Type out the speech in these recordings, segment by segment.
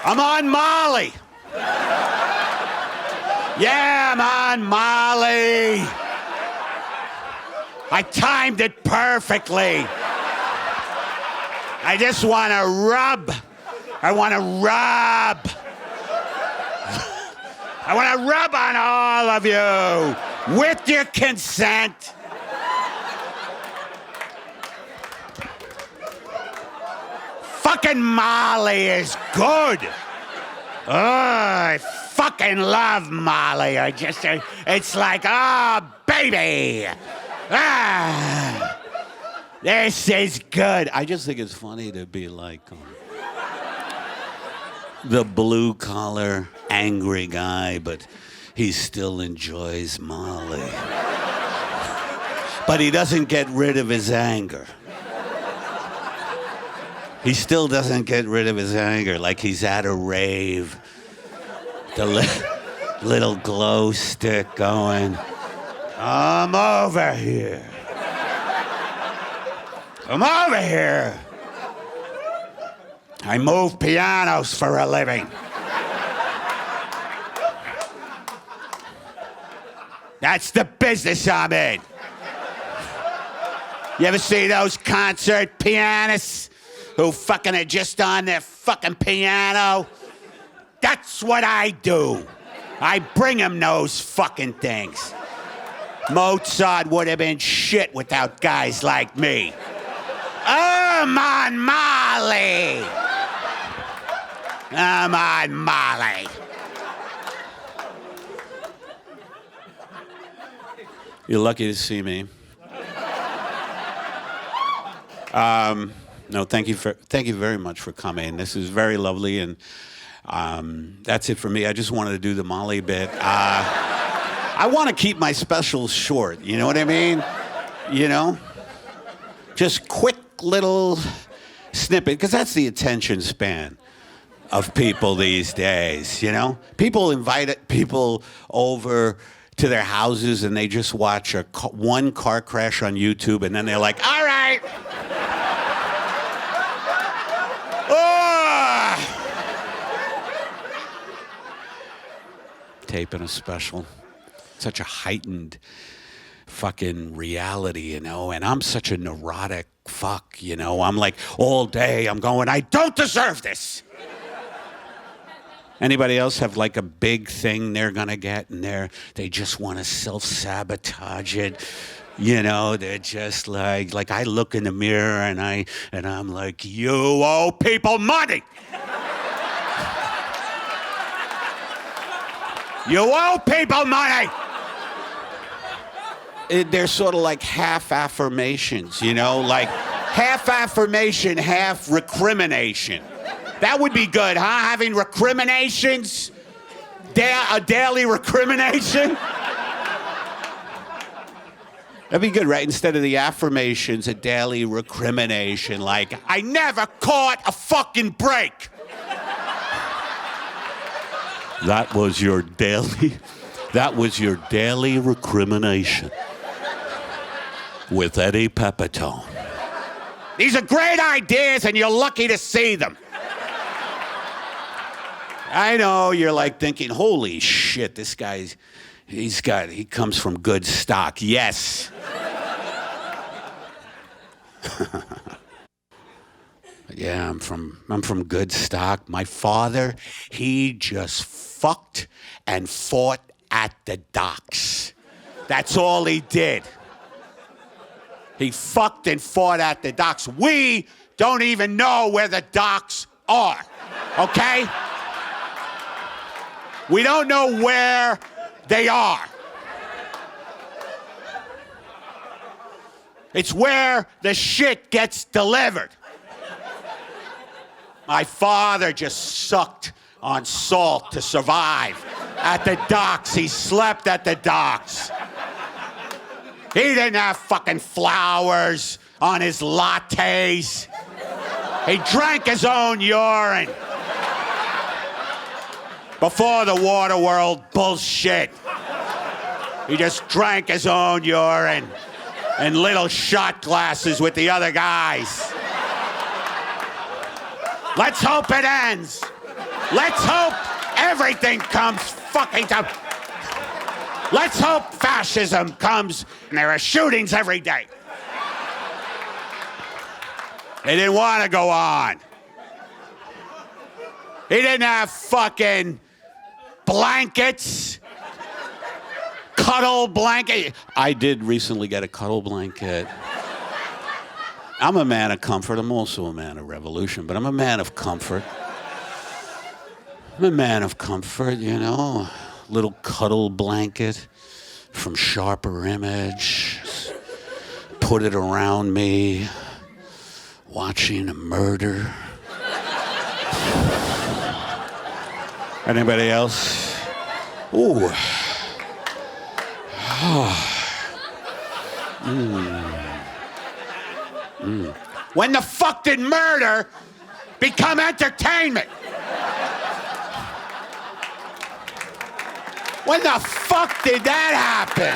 I'm on Molly. Yeah, I'm on Molly. I timed it perfectly. I just want to rub. I want to rub. I want to rub on all of you with your consent. Fucking Molly is good. Oh, I fucking love Molly. It's like, oh, baby. Ah, this is good. I just think it's funny to be like the blue-collar, angry guy, but he still enjoys Molly. But he doesn't get rid of his anger. He still doesn't get rid of his anger, like he's at a rave. The little glow stick going, I'm over here. I'm over here. I move pianos for a living. That's the business I'm in. You ever see those concert pianists who fucking are just on their fucking piano? That's what I do. I bring them those fucking things. Mozart would have been shit without guys like me. I'm on Molly. I'm on Molly. You're lucky to see me. No, thank you very much for coming. This is very lovely, and that's it for me. I just wanted to do the Molly bit. I want to keep my specials short. You know what I mean? You know, just quick little snippet, because that's the attention span of people these days. You know, people invite people over to their houses, and they just watch one car crash on YouTube, and then they're like, all right. Taping a special. Such a heightened fucking reality, you know, and I'm such a neurotic fuck, you know. I'm like, all day I'm going, I don't deserve this. Anybody else have like a big thing they're gonna get, and they just want to self-sabotage it? You know, they're just like I look in the mirror and I'm like, you owe people money. You owe people money. They're sort of like half affirmations, you know, like half affirmation, half recrimination. That would be good, huh? Having recriminations, a daily recrimination. That'd be good, right? Instead of the affirmations, a daily recrimination, like, I never caught a fucking break. That was your daily recrimination with Eddie Pepitone. These are great ideas, and you're lucky to see them. I know you're like thinking, holy shit, this guy's, he comes from good stock. Yes. Yeah, I'm from good stock. My father, he just fucked and fought at the docks. That's all he did. He fucked and fought at the docks. We don't even know where the docks are, okay? We don't know where they are. It's where the shit gets delivered. My father just sucked on salt to survive at the docks. He slept at the docks. He didn't have fucking flowers on his lattes. He drank his own urine. Before the water world bullshit. He just drank his own urine in little shot glasses with the other guys. Let's hope it ends. Let's hope everything comes fucking to... Let's hope fascism comes and there are shootings every day. They didn't want to go on. He didn't have fucking blankets. Cuddle blanket. I did recently get a cuddle blanket. I'm a man of comfort. I'm also a man of revolution, but I'm a man of comfort. I'm a man of comfort, you know. Little cuddle blanket from Sharper Image. Put it around me, watching a murder. Anybody else? Ooh. When the fuck did murder become entertainment? When the fuck did that happen?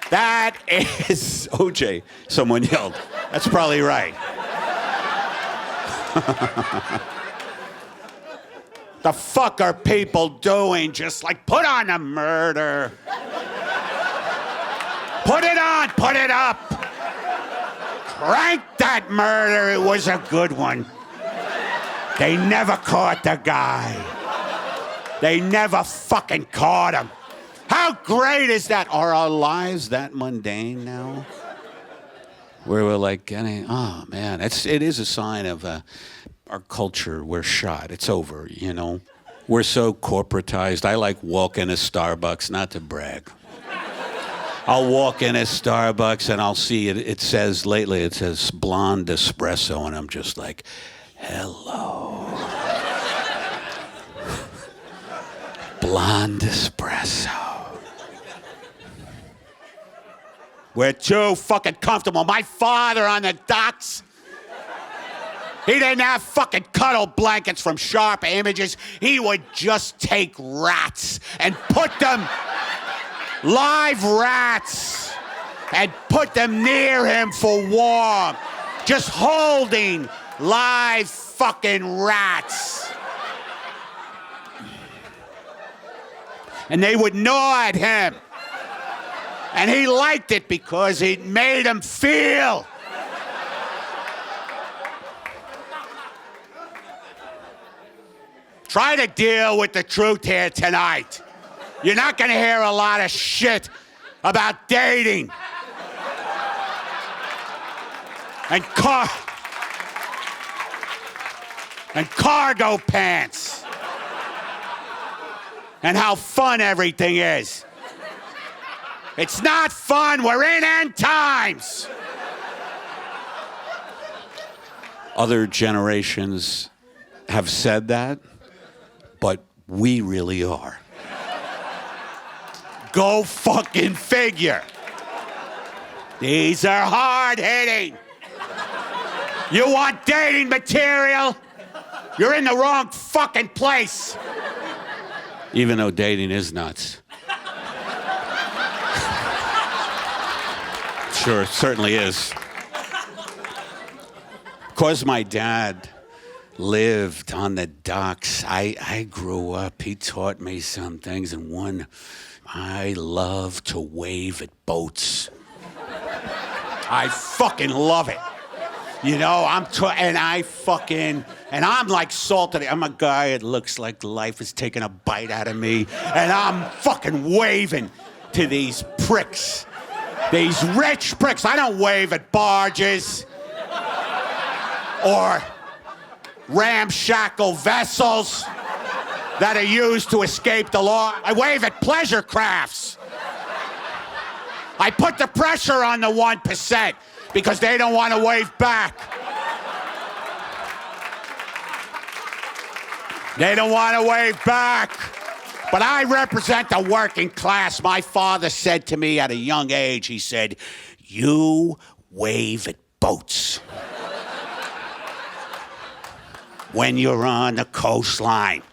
That is OJ. Someone yelled. That's probably right. The fuck are people doing? Just like, put on a murder. Put it on, put it up. Crank that murder. It was a good one. They never caught the guy. They never fucking caught him. How great is that? Are our lives that mundane now? Where we're like getting, oh man, it is a sign of our culture. We're shot. It's over, you know. We're so corporatized. I like walking to Starbucks, not to brag. I'll walk in a Starbucks and I'll see it. It says blonde espresso, and I'm just like, hello. Blonde espresso. We're too fucking comfortable. My father on the docks, he didn't have fucking cuddle blankets from Sharp Images. He would just take rats and put them, live rats, and put them near him for warmth. Just holding live fucking rats. And they would gnaw at him. And he liked it because it made him feel. Try to deal with the truth here tonight. You're not going to hear a lot of shit about dating. And cargo pants. And how fun everything is. It's not fun. We're in end times. Other generations have said that, but we really are. Go fucking figure. These are hard-hitting. You want dating material? You're in the wrong fucking place. Even though dating is nuts. Sure, it certainly is. Because my dad lived on the docks, I grew up. He taught me some things, and one, I love to wave at boats. I fucking love it. You know, I'm like salted. I'm a guy that looks like life is taking a bite out of me, and I'm fucking waving to these pricks. These rich pricks. I don't wave at barges or ramshackle vessels that are used to escape the law. I wave at pleasure crafts. I put the pressure on the 1% because they don't want to wave back. They don't want to wave back. But I represent the working class. My father said to me at a young age, he said, you wave at boats when you're on the coastline.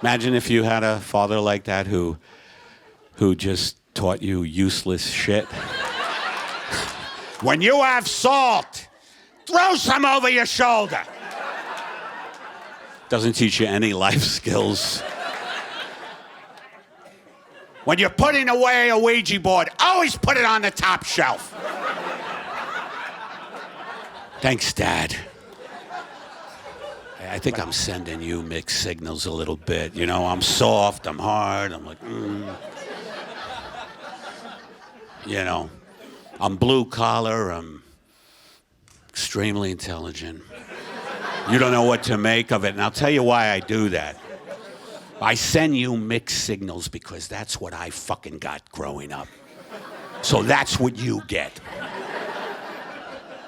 Imagine if you had a father like that who just taught you useless shit. When you have salt, throw some over your shoulder. Doesn't teach you any life skills. When you're putting away a Ouija board, always put it on the top shelf. Thanks, Dad. I think I'm sending you mixed signals a little bit. You know, I'm soft, I'm hard, I'm like, You know, I'm blue collar, I'm extremely intelligent. You don't know what to make of it, and I'll tell you why I do that. I send you mixed signals because that's what I fucking got growing up. So that's what you get.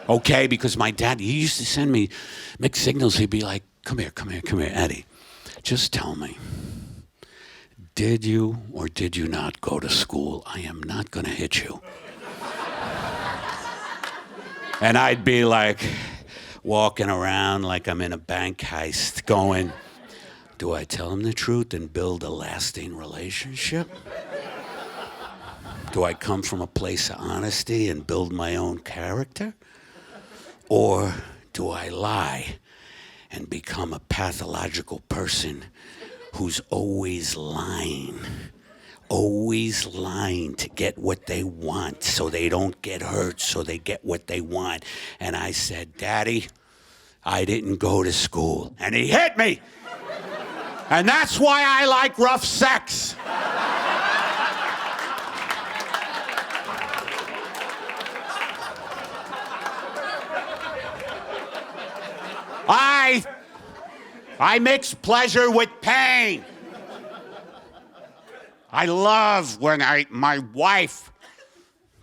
Okay? Because my dad, he used to send me mixed signals. He'd be like, come here, Eddie. Just tell me, did you or did you not go to school? I am not gonna hit you. And I'd be like, walking around like I'm in a bank heist going, do I tell him the truth and build a lasting relationship? Do I come from a place of honesty and build my own character? Or do I lie and become a pathological person who's always lying to get what they want so they don't get hurt, so they get what they want? And I said, Daddy, I didn't go to school. And he hit me. And that's why I like rough sex. I mix pleasure with pain. I love when my wife,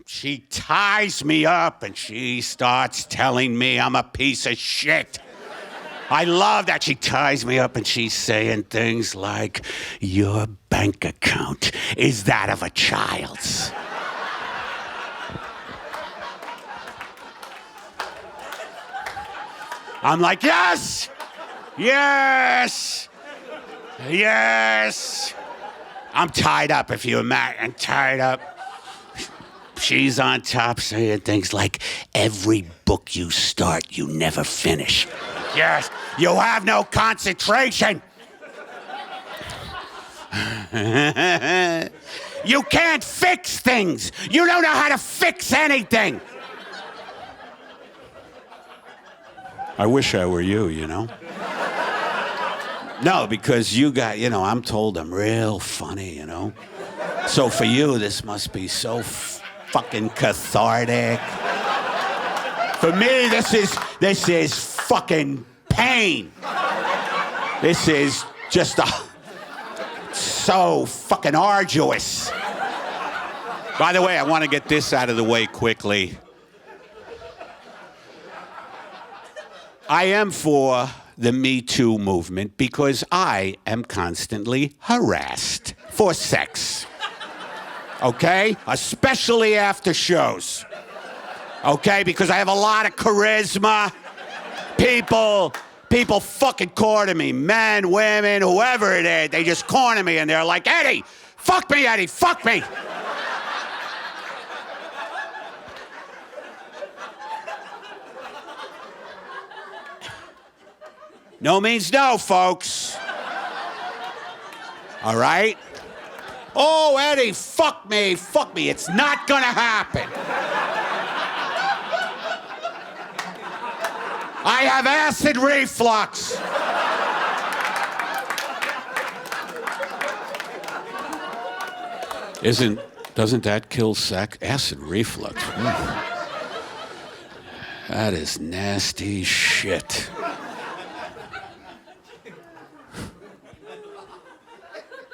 she ties me up and she starts telling me I'm a piece of shit. I love that she ties me up and she's saying things like, your bank account is that of a child's. I'm like, yes, yes, yes. I'm tied up, if you imagine. I'm tied up. She's on top saying things like, every book you start, you never finish. Yes, you have no concentration. You can't fix things. You don't know how to fix anything. I wish I were you, you know? No, because you got, you know, I'm told I'm real funny, you know? So for you, this must be so fucking cathartic. For me, this is fucking pain. This is just so fucking arduous. By the way, I want to get this out of the way quickly. I am for the Me Too movement because I am constantly harassed for sex. Okay? Especially after shows. Okay? Because I have a lot of charisma. People fucking corner me. Men, women, whoever it is. They just corner me and they're like, Eddie, fuck me, Eddie, fuck me. No means no, folks. All right? Oh, Eddie, fuck me. It's not gonna happen. I have acid reflux. Doesn't that kill sex? Acid reflux. That is nasty shit.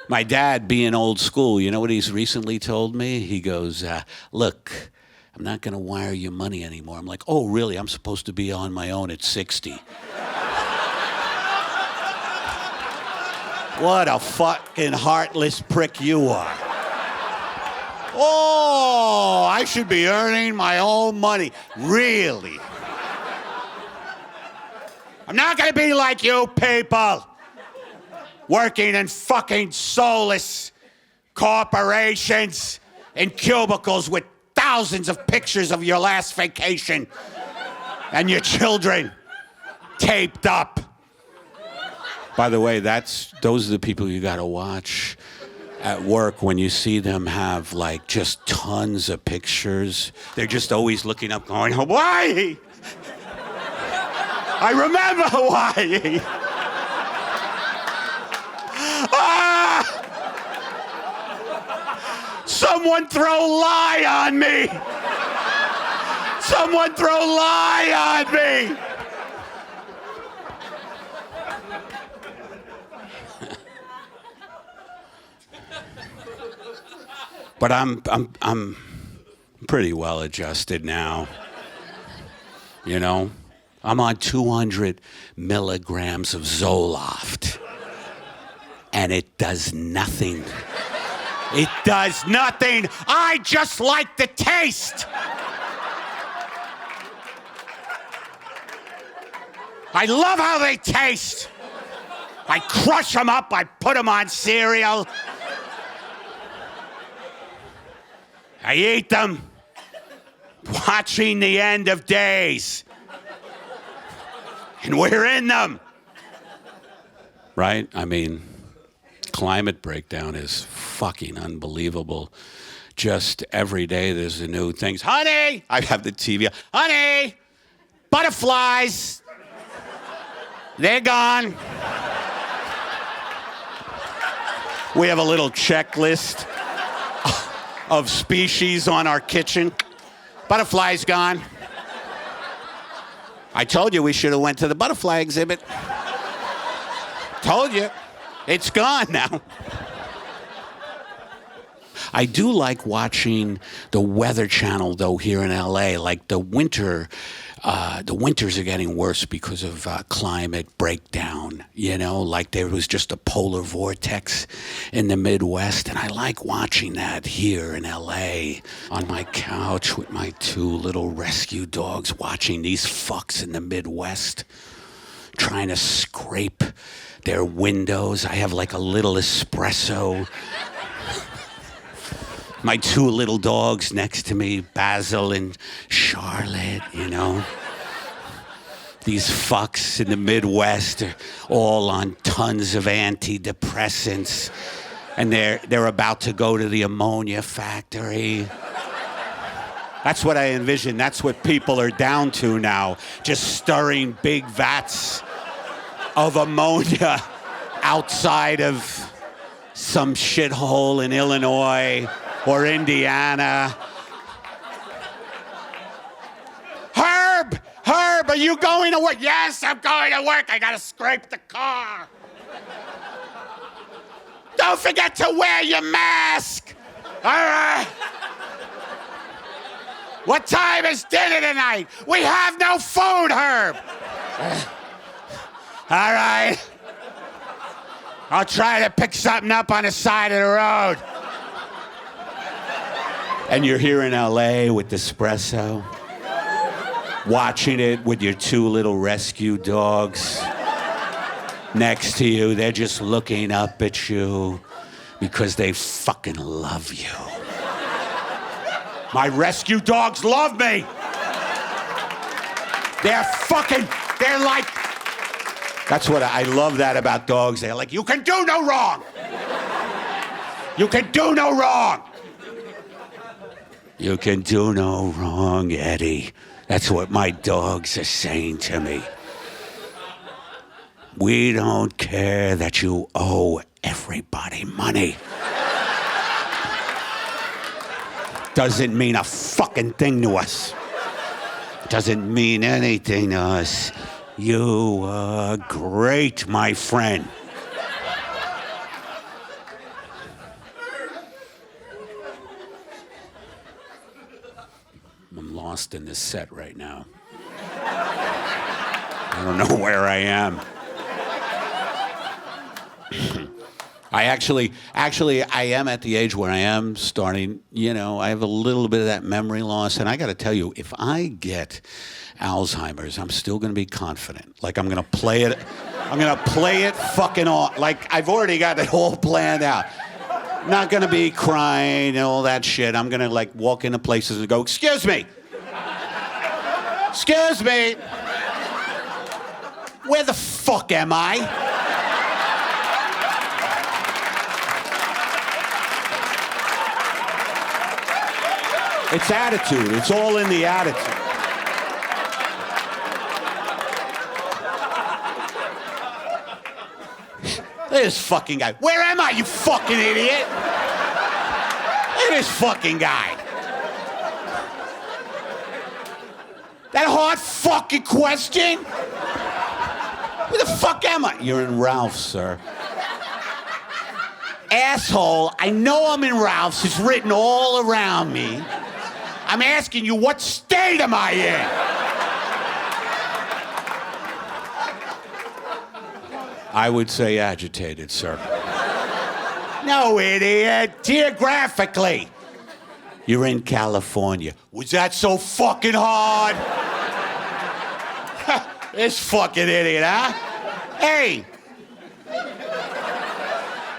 My dad, being old school, you know what he's recently told me? He goes, look, I'm not going to wire you money anymore. I'm like, oh, really? I'm supposed to be on my own at 60. What a fucking heartless prick you are. Oh, I should be earning my own money. Really? I'm not going to be like you people. Working in fucking soulless corporations in cubicles with thousands of pictures of your last vacation and your children taped up. By the way, those are the people you gotta watch at work when you see them have like just tons of pictures. They're just always looking up going, Hawaii! I remember Hawaii! Ah! Someone throw lye on me! Someone throw lye on me! But I'm pretty well adjusted now. You know, I'm on 200 milligrams of Zoloft, and it does nothing. It does nothing. I just like the taste. I love how they taste. I crush them up. I put them on cereal. I eat them, watching the end of days. And we're in them. Right? I mean, climate breakdown is fucking unbelievable. Just every day there's a new thing. Honey! I have the TV. Honey! Butterflies! They're gone. We have a little checklist of species on our kitchen. Butterfly's gone. I told you we should have went to the butterfly exhibit. Told you. It's gone now. I do like watching the Weather Channel, though, here in LA. Like the winters are getting worse because of climate breakdown. You know, like there was just a polar vortex in the Midwest, and I like watching that here in LA on my couch with my two little rescue dogs, watching these fucks in the Midwest trying to scrape their windows. I have like a little espresso. My two little dogs next to me, Basil and Charlotte, you know. These fucks in the Midwest are all on tons of antidepressants, and they're about to go to the ammonia factory. That's what I envision. That's what people are down to now, just stirring big vats of ammonia outside of some shithole in Illinois or Indiana. Herb, are you going to work? Yes, I'm going to work. I gotta scrape the car. Don't forget to wear your mask. All right. What time is dinner tonight? We have no food, Herb. All right. I'll try to pick something up on the side of the road. And you're here in LA with espresso, watching it with your two little rescue dogs next to you. They're just looking up at you because they fucking love you. My rescue dogs love me. They're like, that's what I love that about dogs. They're like, you can do no wrong. You can do no wrong. You can do no wrong, Eddie. That's what my dogs are saying to me. We don't care that you owe everybody money. Doesn't mean a fucking thing to us. Doesn't mean anything to us. You are great, my friend. I'm lost in this set right now. I don't know where I am. I actually, I am at the age where I am starting, I have a little bit of that memory loss. And I got to tell you, if I get Alzheimer's, I'm still going to be confident. Like, I'm going to play it fucking off. Like, I've already got it all planned out. Not gonna be crying and all that shit. I'm gonna like walk into places and go, excuse me. Excuse me. Where the fuck am I? It's attitude. It's all in the attitude. Look at this fucking guy. Where am I, you fucking idiot? Look at this fucking guy. That hard fucking question? Where the fuck am I? You're in Ralph's, sir. Asshole, I know I'm in Ralph's. It's written all around me. I'm asking you, what state am I in? I would say agitated, sir. No, idiot. Geographically. You're in California. Was that so fucking hard? This fucking idiot, huh? Hey.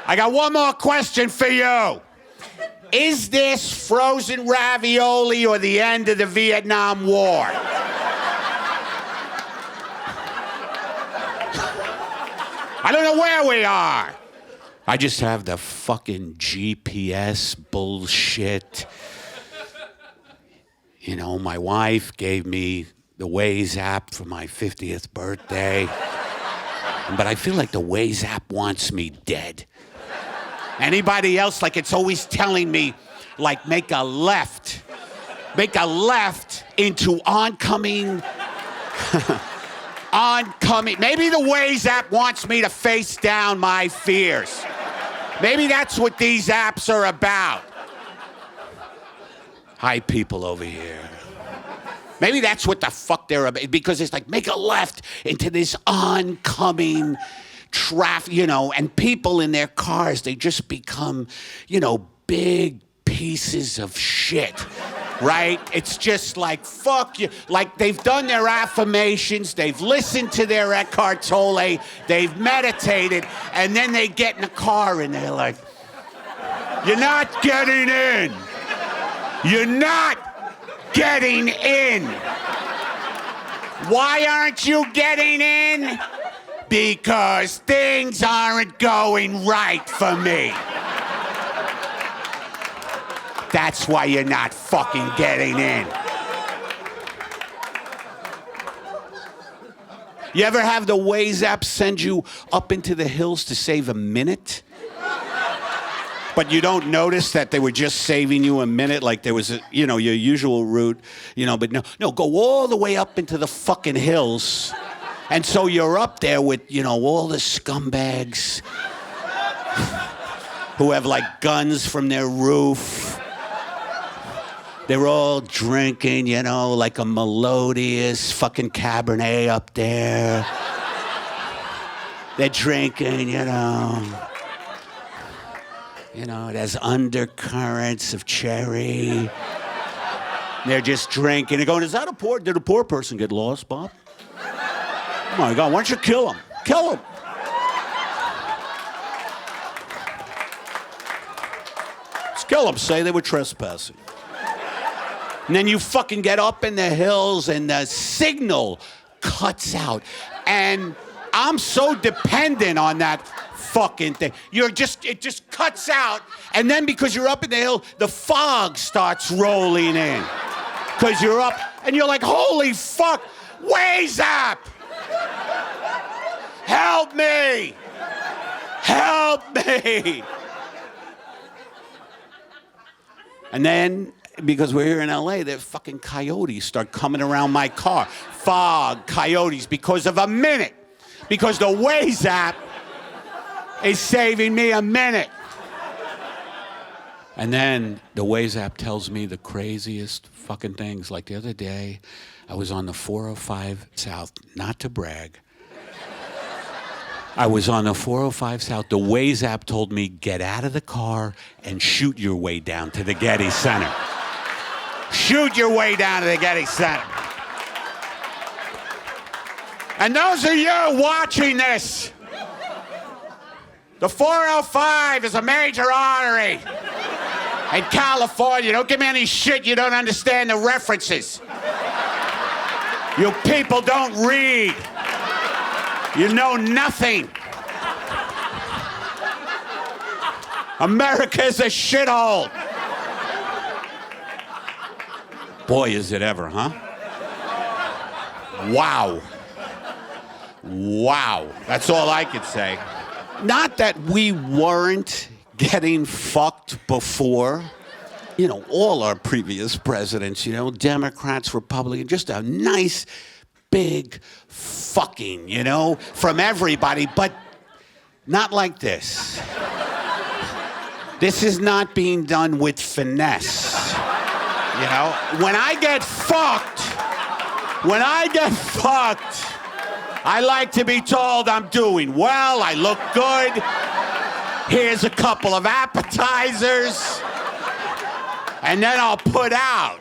I got one more question for you. Is this frozen ravioli or the end of the Vietnam War? I don't know where we are. I just have the fucking GPS bullshit. You know, my wife gave me the Waze app for my 50th birthday. But I feel like the Waze app wants me dead. Anybody else, like it's always telling me, like, make a left. Make a left into oncoming. Oncoming. Maybe the Waze app wants me to face down my fears. Maybe that's what these apps are about. Hi, people over here. Maybe that's what the fuck they're about. Because it's like, make a left into this oncoming traffic, you know, and people in their cars, they just become, you know, big pieces of shit, right? It's just like, fuck you. Like, they've done their affirmations, they've listened to their Eckhart Tolle, they've meditated, and then they get in the car and they're like, you're not getting in. You're not getting in. Why aren't you getting in? Because things aren't going right for me. That's why you're not fucking getting in. You ever have the Waze app send you up into the hills to save a minute? But you don't notice that they were just saving you a minute, like there was, you know, your usual route, you know, but no, go all the way up into the fucking hills. And so you're up there with, you know, all the scumbags who have, like, guns from their roof. They're all drinking, you know, like a melodious fucking Cabernet up there. They're drinking, you know. You know, it has undercurrents of cherry. They're just drinking. They're going, did a poor person get lost, Bob? Oh my God, why don't you kill him? Kill him. Just kill him. Say they were trespassing. And then you fucking get up in the hills and the signal cuts out. And I'm so dependent on that fucking thing. It just cuts out. And then because you're up in the hill, the fog starts rolling in. Because you're up and you're like, holy fuck, Waze app. Help me! Help me! And then, because we're here in LA, the fucking coyotes start coming around my car. Fog, coyotes, because of a minute. Because the Waze app is saving me a minute. And then the Waze app tells me the craziest fucking things. Like the other day, I was on the 405 South, not to brag. I was on the 405 South. The Waze app told me, get out of the car and shoot your way down to the Getty Center. Shoot your way down to the Getty Center. And those of you watching this, The 405 is a major artery in California. Don't give me any shit you don't understand the references. You people don't read. You know nothing. America is a shithole. Boy, is it ever, huh? Wow. Wow. That's all I could say. Not that we weren't getting fucked before. You know, all our previous presidents, you know, Democrats, Republicans, just a nice, big fucking, you know, from everybody, but not like this. This is not being done with finesse. You know, when I get fucked, I like to be told I'm doing well, I look good. Here's a couple of appetizers, and then I'll put out.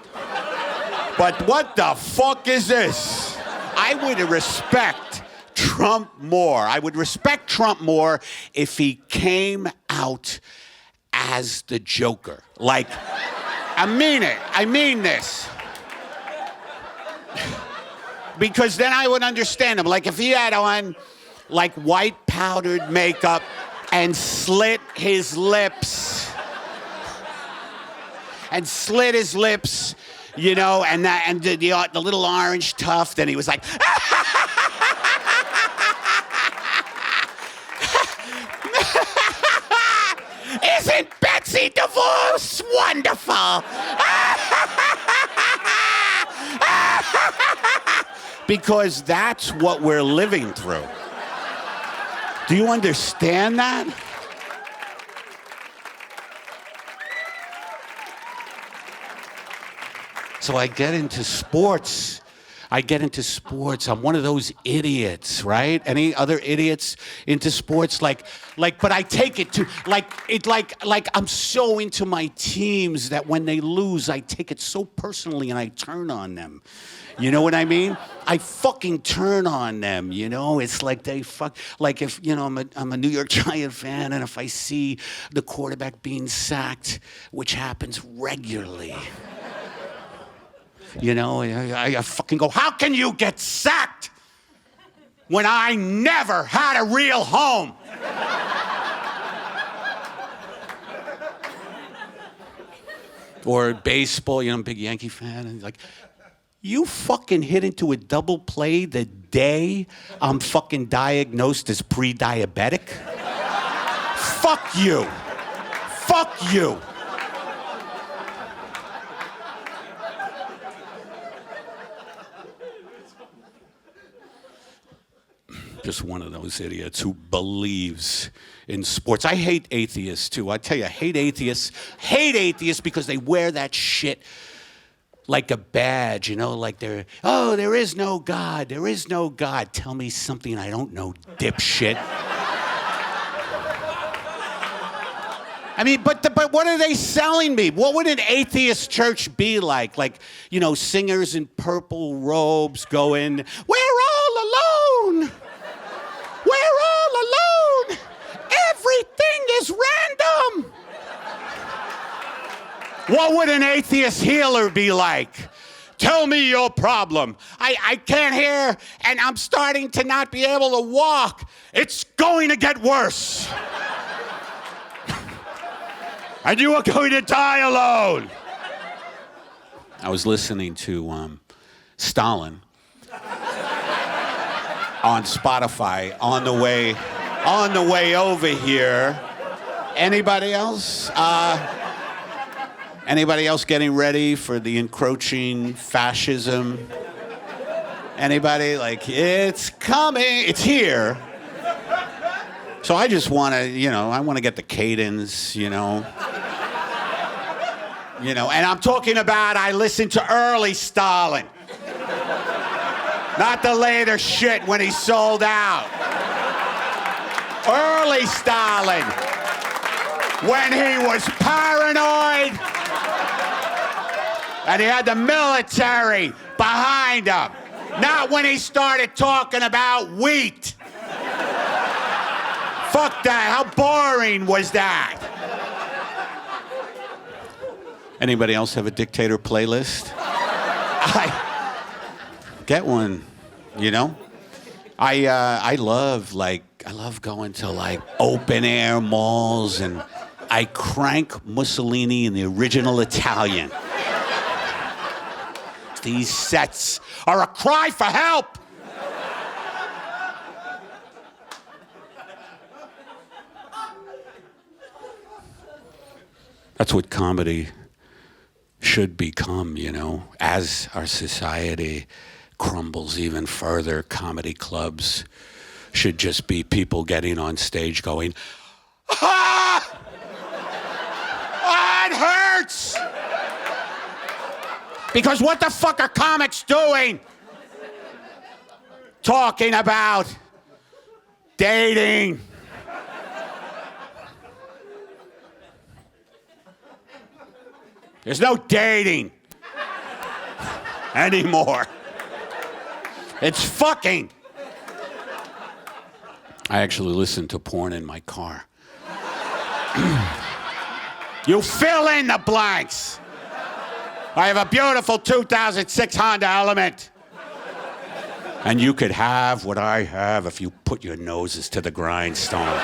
But what the fuck is this? I would respect Trump more. I would respect Trump more if he came out as the Joker. Like, I mean it. I mean this. Because then I would understand him. Like if he had on like white powdered makeup and slit his lips. You know, and the little orange tuft, and he was like, isn't Betsy DeVos wonderful? Because that's what we're living through. Do you understand that? So I get into sports. I'm one of those idiots, right? Any other idiots into sports? Like, but I take it to, like I'm so into my teams that when they lose, I take it so personally and I turn on them. You know what I mean? I fucking turn on them, you know? It's like they like if, you know, I'm a New York Giant fan, and if I see the quarterback being sacked, which happens regularly, you know, I fucking go, how can you get sacked when I never had a real home? Or baseball, you know, I'm a big Yankee fan, and like, you fucking hit into a double play the day I'm fucking diagnosed as pre-diabetic? Fuck you. Fuck you. Just one of those idiots who believes in sports. I hate atheists too. I tell you, I hate atheists. Hate atheists because they wear that shit like a badge, you know, like there is no God, there is no God. Tell me something I don't know, dipshit. I mean, but what are they selling me? What would an atheist church be like? Like, you know, singers in purple robes going, we're all alone. We're all alone. Everything is random. What would an atheist healer be like? Tell me your problem. I can't hear, and I'm starting to not be able to walk. It's going to get worse. And you are going to die alone. I was listening to Stalin on Spotify on the way over here. Anybody else? Anybody else getting ready for the encroaching fascism? Anybody? Like, it's coming, it's here. So I just want to, you know, I want to get the cadence, you know. You know, and I'm talking about I listened to early Stalin. Not the later shit when he sold out. Early Stalin. When he was paranoid. And he had the military behind him. Not when he started talking about wheat. Fuck that. How boring was that? Anybody else have a dictator playlist? Get one, you know? I love going to like open air malls and I crank Mussolini in the original Italian. These sets are a cry for help. That's what comedy should become, you know, as our society crumbles even further. Comedy clubs should just be people getting on stage going, ah! Ah, it hurts! Because what the fuck are comics doing? Talking about dating. There's no dating anymore. It's fucking. I actually listen to porn in my car. You fill in the blanks. I have a beautiful 2006 Honda Element. And you could have what I have if you put your noses to the grindstone.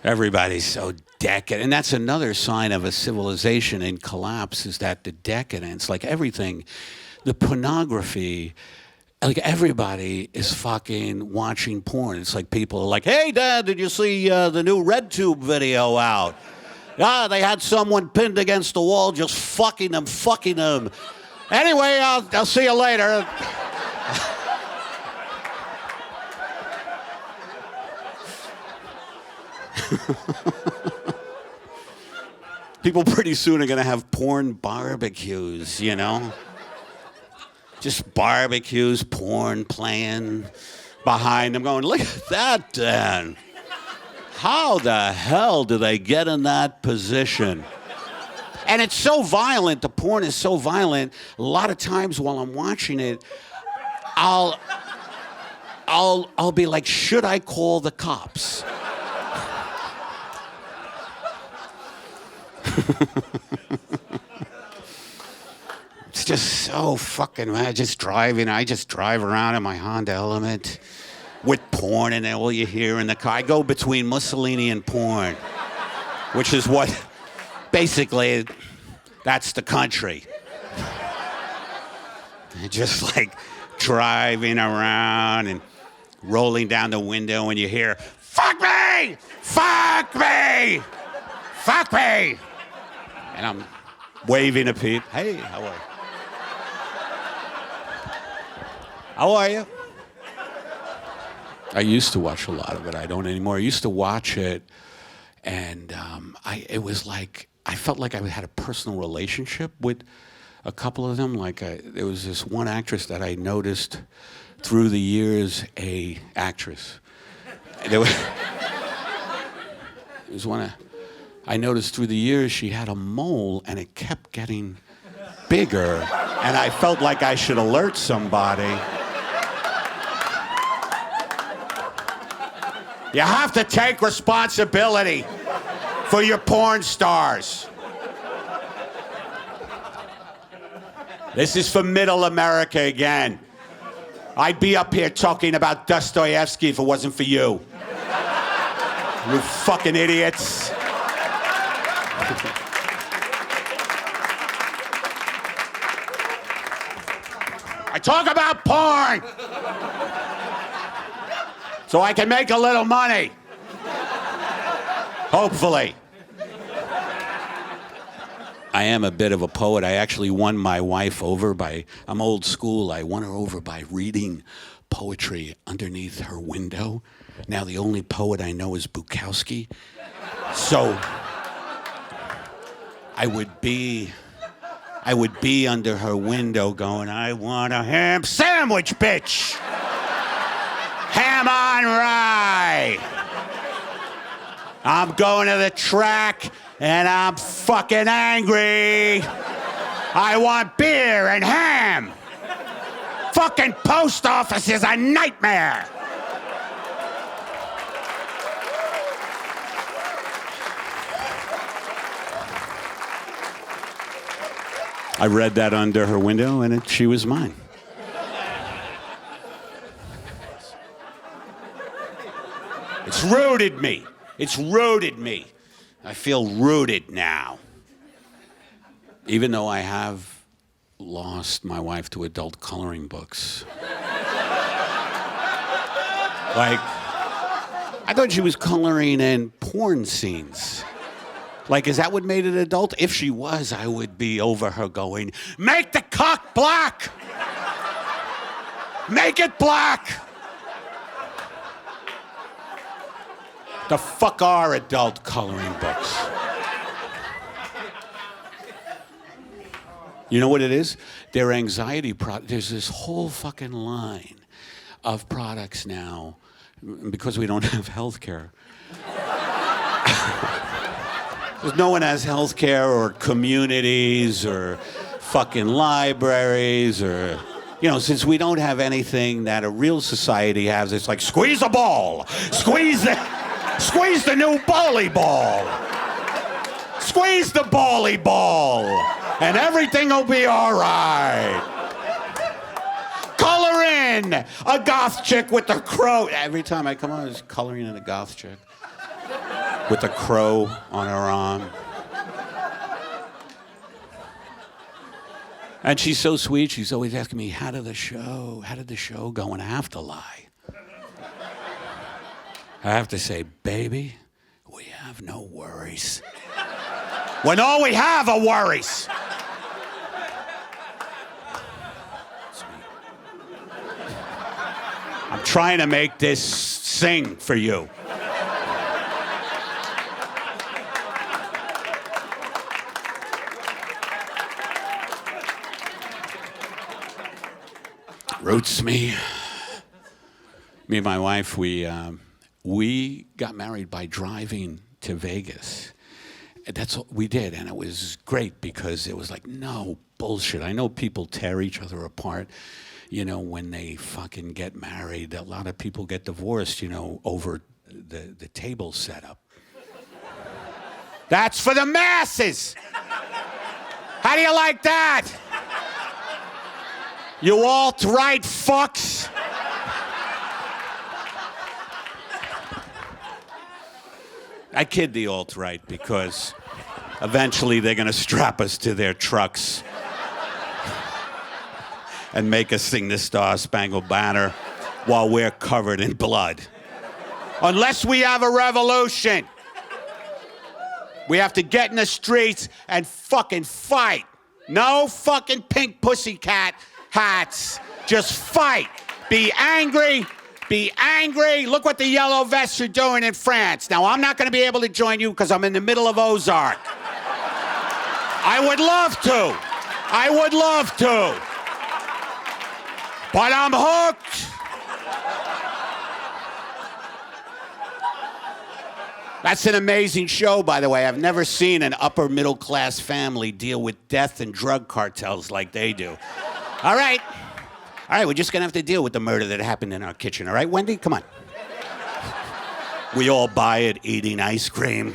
Everybody's so decadent. And that's another sign of a civilization in collapse, is that the decadence, like everything, the pornography, like everybody is fucking watching porn. It's like people are like, hey, Dad, did you see the new RedTube video out? Ah, they had someone pinned against the wall just fucking them. Anyway, I'll see you later. People pretty soon are gonna have porn barbecues, you know? Just barbecues, porn playing behind them, going, look at that, Dan. How the hell do they get in that position? And it's so violent, the porn is so violent, a lot of times while I'm watching it, I'll be like, should I call the cops? It's just so fucking mad. I just drive around in my Honda Element with porn in it, all you hear in the car. I go between Mussolini and porn, which is what, basically, that's the country. Just like driving around and rolling down the window and you hear, fuck me! Fuck me! Fuck me! And I'm waving at people. Hey, how are you? How are you? I used to watch a lot of it. I don't anymore. I used to watch it, and it was like, I felt like I had a personal relationship with a couple of them. Like, there was this one actress that I noticed through the years, I noticed through the years she had a mole, and it kept getting bigger, and I felt like I should alert somebody. You have to take responsibility for your porn stars. This is for middle America again. I'd be up here talking about Dostoevsky if it wasn't for you. You fucking idiots. I talk about porn so I can make a little money. Hopefully. I am a bit of a poet. I actually won my wife over I'm old school. I won her over by reading poetry underneath her window. Now the only poet I know is Bukowski. So I would be under her window going, I want a ham sandwich, bitch. Ham on rye. I'm going to the track and I'm fucking angry. I want beer and ham. fucking post office is a nightmare. I read that under her window, and she was mine. It's rooted me. It's rooted me. I feel rooted now. Even though I have lost my wife to adult coloring books. Like, I thought she was coloring in porn scenes. Like, is that what made it adult? If she was, I would be over her going, make the cock black! Make it black! The fuck are adult coloring books? You know what it is? They're anxiety There's this whole fucking line of products now, because we don't have health care. No one has health care or communities or fucking libraries or, since we don't have anything that a real society has, it's like, squeeze a ball, squeeze the new bally ball, squeeze the bally ball, and everything will be all right. Color in a goth chick with a crow. Every time I come on, it's coloring in a goth chick with a crow on her arm. And she's so sweet, she's always asking me, how did the show go? And I have to lie. I have to say, baby, we have no worries. When all we have are worries. I'm trying to make this sing for you. Roots me. Me and my wife, we got married by driving to Vegas. That's what we did, and it was great because it was like, no bullshit. I know people tear each other apart, when they fucking get married. A lot of people get divorced, over the table setup. That's for the masses. How do you like that? You alt-right fucks. I kid the alt-right because eventually they're going to strap us to their trucks and make us sing the Star Spangled Banner while we're covered in blood. Unless we have a revolution. We have to get in the streets and fucking fight. No fucking pink pussycat hats. Just fight. Be angry. Be angry. Look what the yellow vests are doing in France. Now, I'm not going to be able to join you because I'm in the middle of Ozark. I would love to. I would love to. But I'm hooked. That's an amazing show, by the way. I've never seen an upper middle class family deal with death and drug cartels like they do. All right, we're just gonna have to deal with the murder that happened in our kitchen, all right, Wendy? Come on. We all buy it, eating ice cream.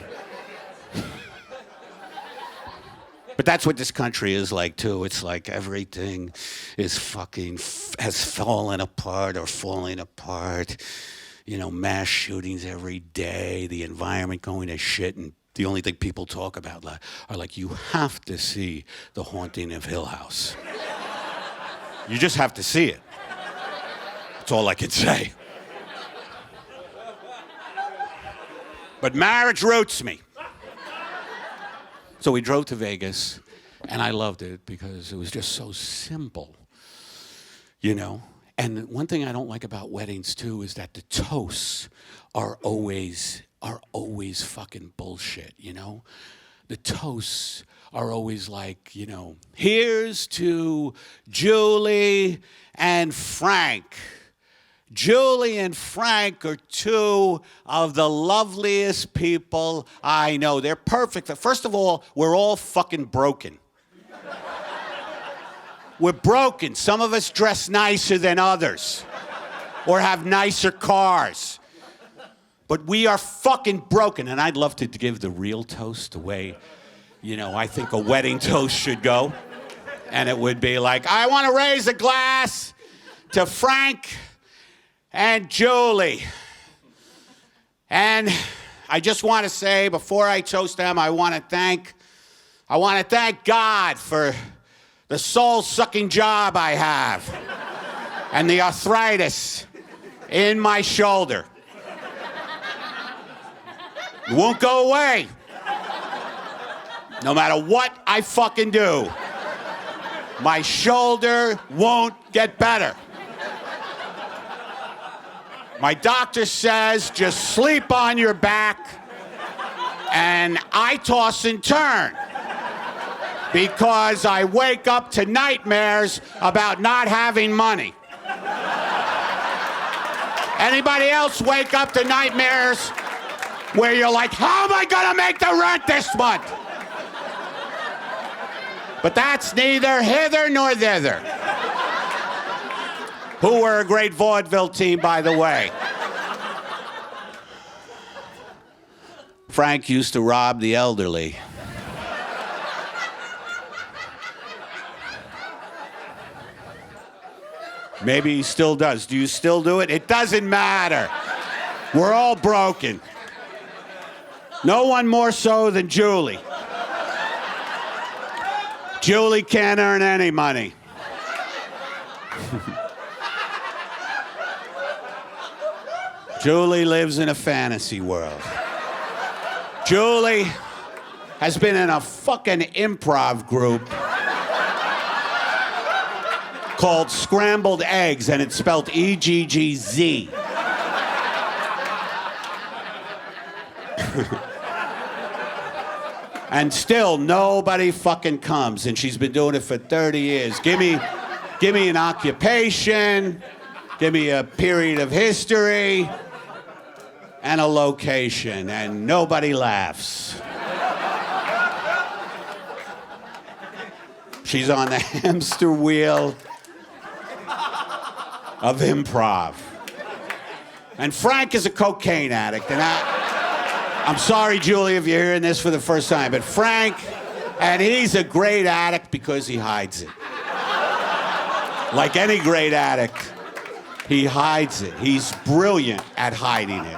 But that's what this country is like, too. It's like everything is has fallen apart or falling apart. Mass shootings every day, the environment going to shit, and the only thing people talk about are like, you have to see The Haunting of Hill House. You just have to see it. That's all I can say. But marriage roots me. So we drove to Vegas, and I loved it because it was just so simple, And one thing I don't like about weddings, too, is that the toasts are always fucking bullshit, The toasts are always like, here's to Julie and Frank. Julie and Frank are two of the loveliest people I know. They're perfect. First of all, we're all fucking broken. We're broken. Some of us dress nicer than others or have nicer cars. But we are fucking broken. And I'd love to give the real toast the way, I think a wedding toast should go. And it would be like, I want to raise a glass to Frank and Julie. And I just want to say, before I toast them, I want to thank God for the soul-sucking job I have and the arthritis in my shoulder. It won't go away. No matter what I fucking do, my shoulder won't get better. My doctor says just sleep on your back, and I toss and turn because I wake up to nightmares about not having money. Anybody else wake up to nightmares where you're like, how am I gonna make the rent this month? But that's neither hither nor thither. Who were a great vaudeville team, by the way. Frank used to rob the elderly. Maybe he still does. Do you still do it? It doesn't matter. We're all broken. No one more so than Julie. Julie can't earn any money. Julie lives in a fantasy world. Julie has been in a fucking improv group called Scrambled Eggs, and it's spelled E-G-G-Z. And still, nobody fucking comes, and she's been doing it for 30 years. Give me an occupation, give me a period of history, and a location, and nobody laughs. She's on the hamster wheel of improv. And Frank is a cocaine addict, and I'm sorry, Julie, if you're hearing this for the first time, but Frank, and he's a great addict because he hides it. Like any great addict, he hides it. He's brilliant at hiding it.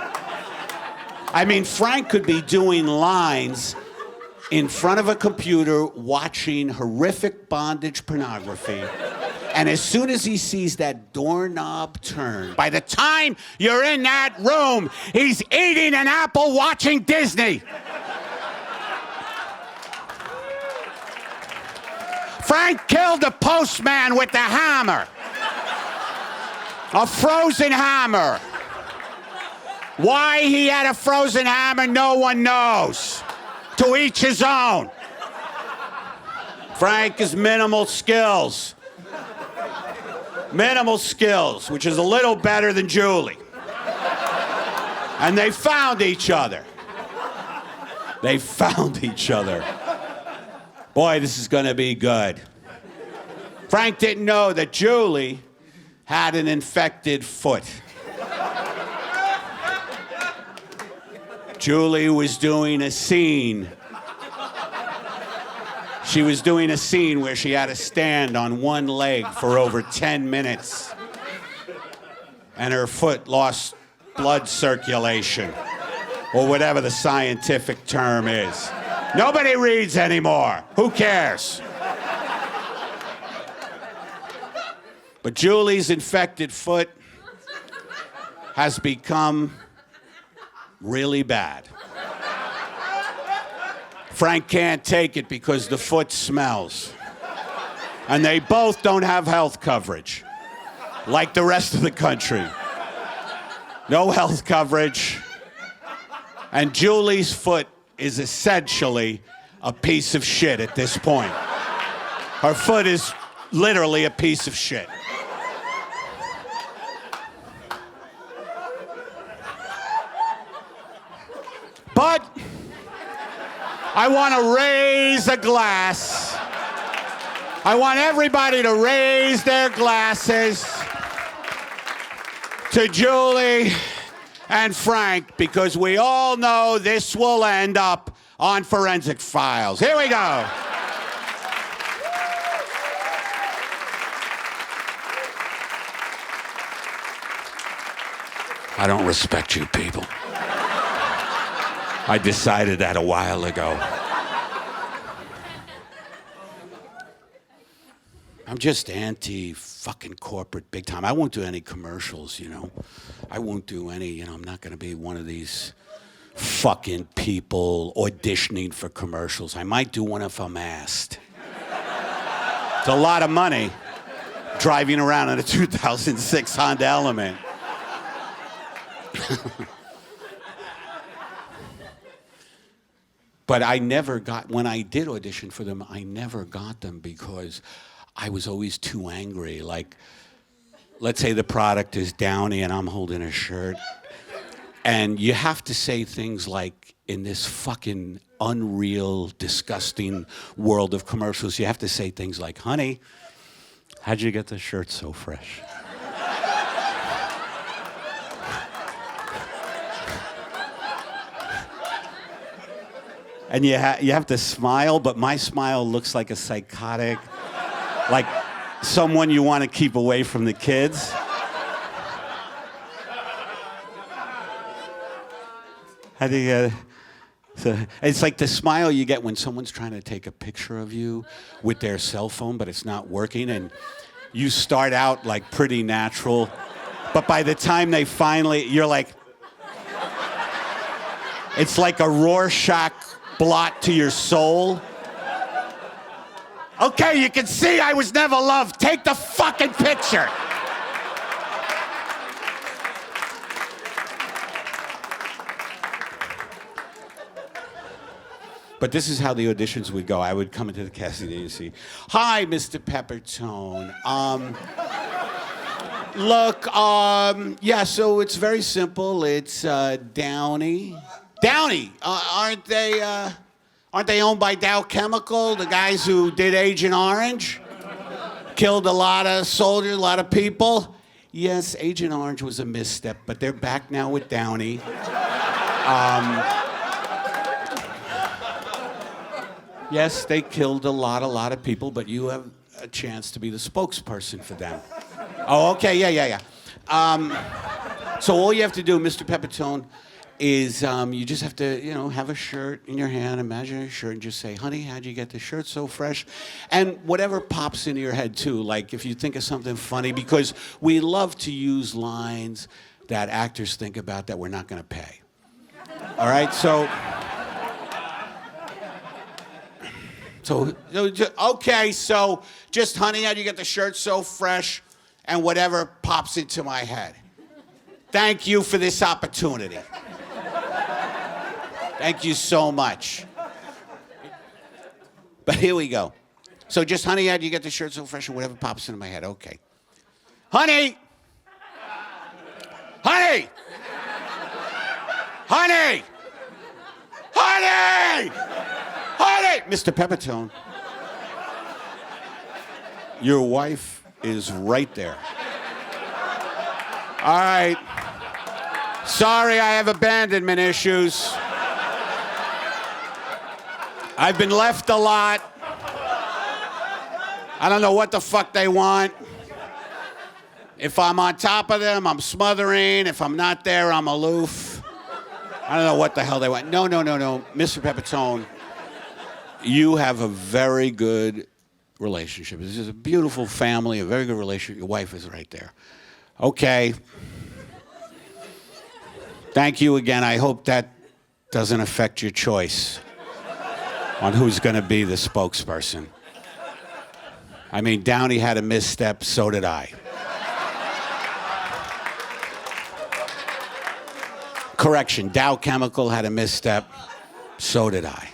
I mean, Frank could be doing lines in front of a computer watching horrific bondage pornography. And as soon as he sees that doorknob turn, by the time you're in that room, he's eating an apple watching Disney. Frank killed the postman with the hammer. A frozen hammer. Why he had a frozen hammer, no one knows. To each his own. Frank has minimal skills. Minimal skills, which is a little better than Julie. And they found each other. They found each other. Boy, this is gonna be good. Frank didn't know that Julie had an infected foot. Julie was doing a scene. She was doing a scene where she had to stand on one leg for over 10 minutes. And her foot lost blood circulation, or whatever the scientific term is. Nobody reads anymore. Who cares? But Julie's infected foot has become really bad. Frank can't take it because the foot smells. And they both don't have health coverage, like the rest of the country. No health coverage. And Julie's foot is essentially a piece of shit at this point. Her foot is literally a piece of shit. But I want to raise a glass I want everybody to raise their glasses to Julie and Frank, because we all know this will end up on Forensic Files. Here we go. I don't respect you people. I decided that a while ago. I'm just anti-fucking corporate big time. I won't do any commercials, you know. I won't do any, you know, I'm not gonna be one of these fucking people auditioning for commercials. I might do one if I'm asked. It's a lot of money driving around in a 2006 Honda Element. But I never got, when I did audition for them, I never got them because I was always too angry. Like, let's say the product is Downy and I'm holding a shirt. And you have to say things like, in this fucking unreal, disgusting world of commercials, you have to say things like, honey, how'd you get this shirt so fresh? And you have to smile, but my smile looks like a psychotic, like someone you want to keep away from the kids. How do you it's like the smile you get when someone's trying to take a picture of you with their cell phone, but it's not working, and you start out like pretty natural, but by the time they finally, you're like, it's like a Rorschach blot to your soul. Okay, you can see I was never loved. Take the fucking picture. But this is how the auditions would go. I would come into the casting agency. Hi, Mr. Pepitone. Look, yeah, so it's very simple. It's Downy. Downy, aren't they owned by Dow Chemical, the guys who did Agent Orange? Killed a lot of soldiers, a lot of people? Yes, Agent Orange was a misstep, but they're back now with Downy. Yes, they killed a lot of people, but you have a chance to be the spokesperson for them. Oh, okay, yeah. So all you have to do, Mr. Pepitone, is you just have to, you know, have a shirt in your hand, imagine a shirt, and just say, honey, how'd you get this shirt so fresh? And whatever pops into your head, too, like if you think of something funny, because we love to use lines that actors think about that we're not going to pay. All right, so, okay, so just, honey, how'd you get the shirt so fresh? And whatever pops into my head. Thank you for this opportunity. Thank you so much. But here we go. So just, honey, how'd you get the shirt so fresh, and whatever pops into my head? Okay. Honey! Honey! Honey! Honey! Honey! Mr. Pepitone, your wife is right there. All right. Sorry, I have abandonment issues. I've been left a lot. I don't know what the fuck they want. If I'm on top of them, I'm smothering. If I'm not there, I'm aloof. I don't know what the hell they want. No. Mr. Pepitone, you have a very good relationship. This is a beautiful family, a very good relationship. Your wife is right there. Okay. Thank you again. I hope that doesn't affect your choice on who's going to be the spokesperson. I mean, Downey had a misstep, so did I. Correction, Dow Chemical had a misstep, so did I.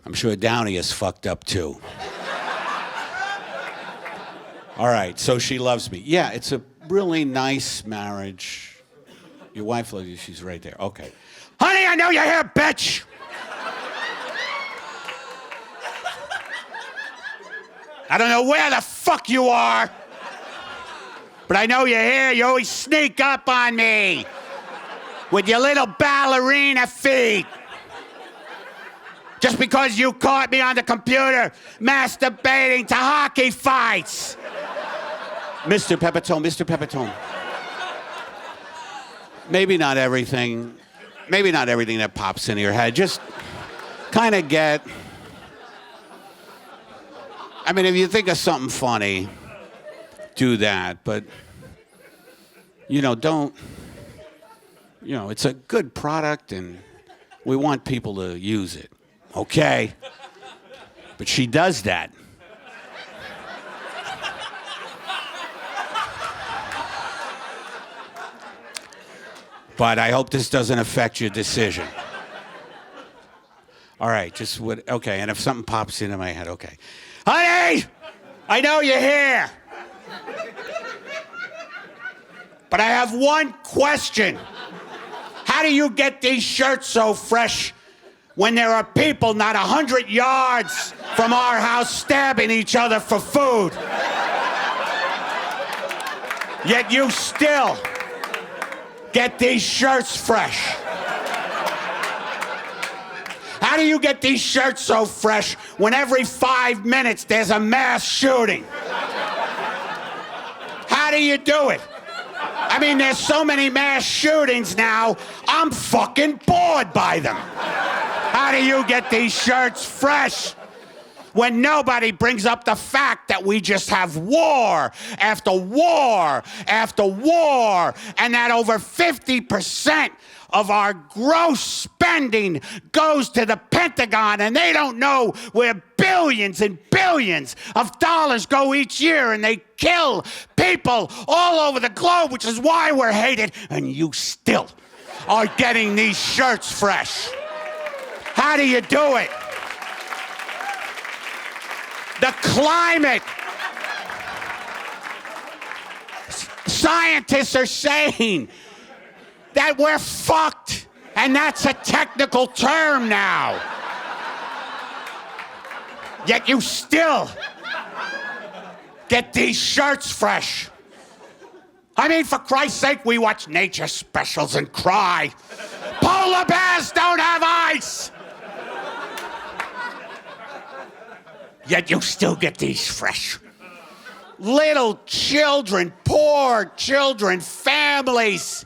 I'm sure Downey is fucked up too. All right, so she loves me. Yeah, it's a really nice marriage. Your wife loves you, she's right there. Okay. Honey, I know you're here, bitch! I don't know where the fuck you are, but I know you're here. You always sneak up on me with your little ballerina feet. Just because you caught me on the computer masturbating to hockey fights. Mr. Pepitone. Maybe not everything that pops into your head. Just kind of get... I mean, if you think of something funny, do that. But, don't... it's a good product and we want people to use it. Okay? But she does that. But I hope this doesn't affect your decision. All right, okay, and if something pops into my head, okay. Honey, I know you're here. But I have one question. How do you get these shirts so fresh when there are people not 100 yards from our house stabbing each other for food? Yet you still get these shirts fresh. How do you get these shirts so fresh when every 5 minutes there's a mass shooting? How do you do it? I mean, there's so many mass shootings now, I'm fucking bored by them. How do you get these shirts fresh when nobody brings up the fact that we just have war after war after war, and that over 50% of our gross spending goes to the Pentagon, and they don't know where billions and billions of dollars go each year, and they kill people all over the globe, which is why we're hated, and you still are getting these shirts fresh. How do you do it? The climate. Scientists are saying that we're fucked, and that's a technical term now. Yet you still get these shirts fresh. I mean, for Christ's sake, we watch nature specials and cry. Polar bears don't have ice. Yet you still get these fresh. Little children, poor children, families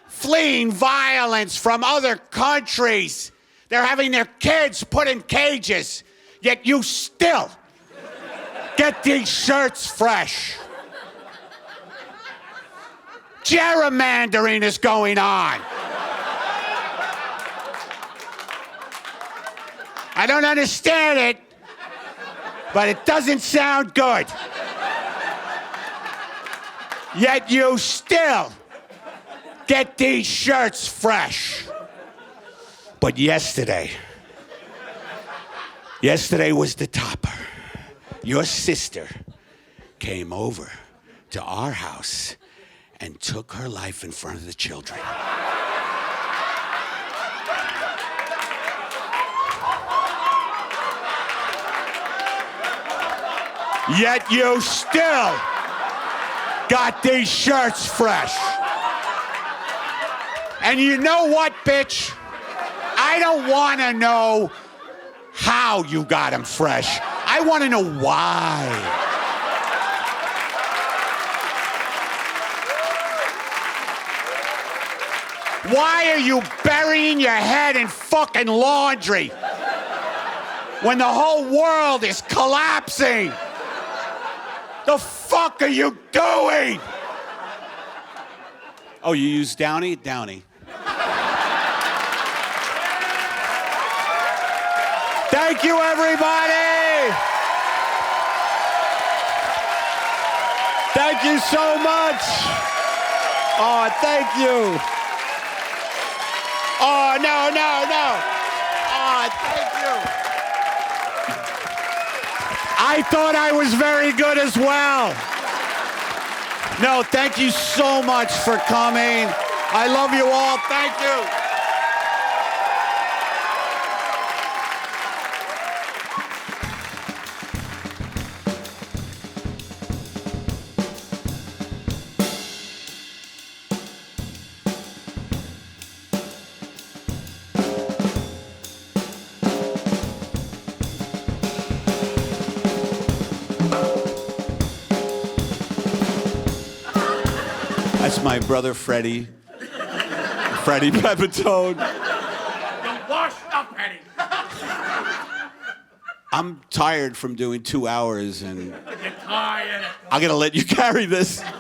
fleeing violence from other countries. They're having their kids put in cages. Yet you still get these shirts fresh. Gerrymandering is going on. I don't understand it, but it doesn't sound good. Yet you still get these shirts fresh. But yesterday was the topper. Your sister came over to our house and took her life in front of the children. Yet you still got these shirts fresh. And you know what, bitch? I don't want to know how you got them fresh. I want to know why. Why are you burying your head in fucking laundry when the whole world is collapsing? The fuck are you doing? Oh, you use Downy? Downy. Thank you, everybody. Thank you so much. Oh, thank you. Oh, no. Oh, thank you. I thought I was very good as well. No, thank you so much for coming. I love you all. Thank you. my brother Freddie Pepitone. You're washed up, Eddie. I'm tired from doing 2 hours, and You're tired. I'm gonna let you carry this. Just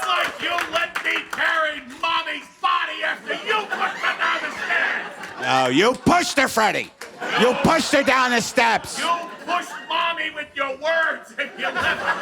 like you let me carry Mommy's body after you pushed her down the stairs. No, you pushed her, Freddie. You pushed her down the steps. You pushed Mommy with your words and you left her